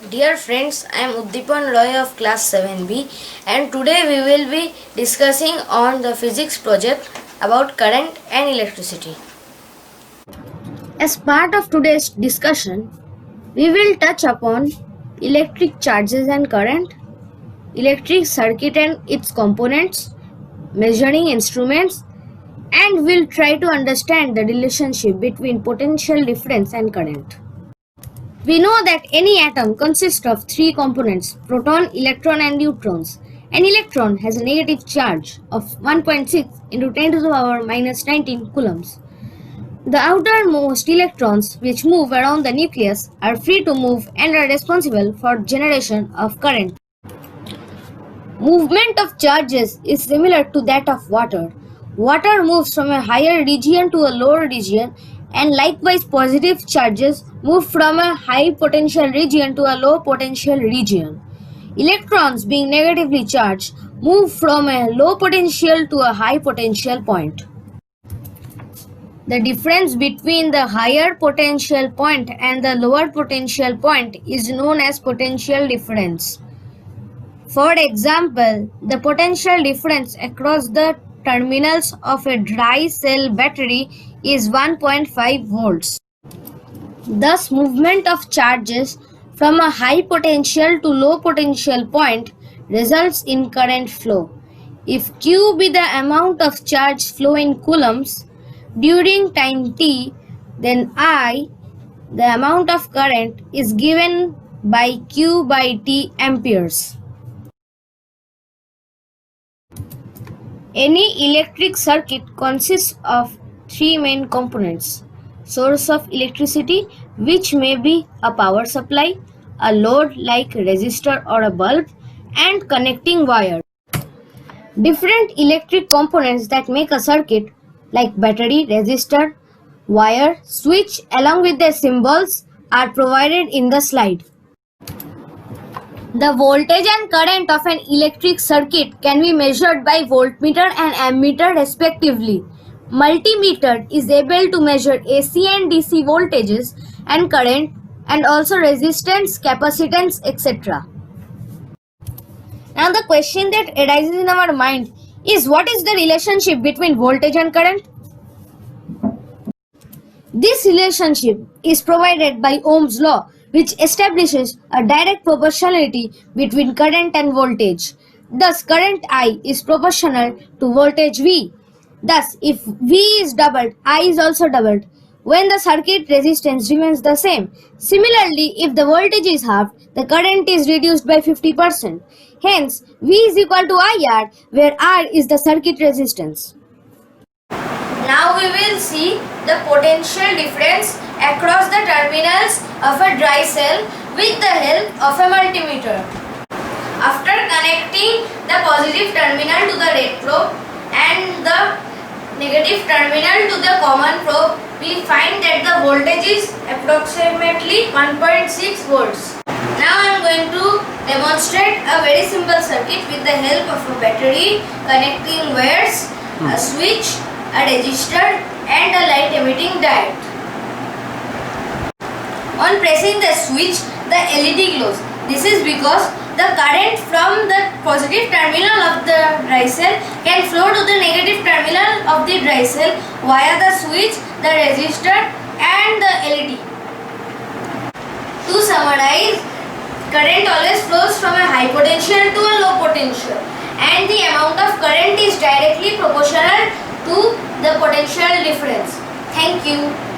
Dear friends, I am Uddipan Roy of class 7B and today we will be discussing on the physics project about current and electricity. As part of today's discussion, we will touch upon electric charges and current, electric circuit and its components, measuring instruments, and will try to understand the relationship between potential difference and current. We know that any atom consists of three components: proton, electron and neutrons. An electron has a negative charge of 1.6 into 10 to the power minus 19 coulombs. The outermost electrons, which move around the nucleus, are free to move and are responsible for generation of current. Movement of charges is similar to that of water. Water moves from a higher region to a lower region, and likewise positive charges move from a high potential region to a low potential region. Electrons, being negatively charged, move from a low potential to a high potential point. The difference between the higher potential point and the lower potential point is known as potential difference. For example, the potential difference across the terminals of a dry cell battery is 1.5 volts. Thus, movement of charges from a high potential to low potential point results in current flow. If Q be the amount of charge flow in coulombs during time t, then I, the amount of current, is given by Q by T amperes. Any electric circuit consists of three main components: source of electricity, which may be a power supply, a load like resistor or a bulb, and connecting wire. Different electric components that make a circuit, like battery, resistor, wire, switch, along with their symbols, are provided in the slide. The voltage and current of an electric circuit can be measured by voltmeter and ammeter respectively. Multimeter is able to measure AC and DC voltages and current, and also resistance, capacitance, etc. Now the question that arises in our mind is, what is the relationship between voltage and current? This relationship is provided by Ohm's law, which establishes a direct proportionality between current and voltage. Thus, current I is proportional to voltage V. Thus, if V is doubled, I is also doubled when the circuit resistance remains the same. Similarly, if the voltage is halved, the current is reduced by 50%. Hence, V is equal to IR, where R is the circuit resistance. Now we will see the potential difference across the terminals of a dry cell with the help of a multimeter. After connecting the positive terminal to the red probe and the negative terminal to the common probe, we find that the voltage is approximately 1.6 volts. Now I am going to demonstrate a very simple circuit with the help of a battery, connecting wires, a switch, a resistor and a light emitting diode. On pressing the switch, the LED glows. This is because the current from the positive terminal of the dry cell can flow to the negative terminal of the dry cell via the switch, the resistor and the LED. To summarize, current always flows from a high potential to a low potential, and the amount of current is directly proportional to the potential difference. Thank you.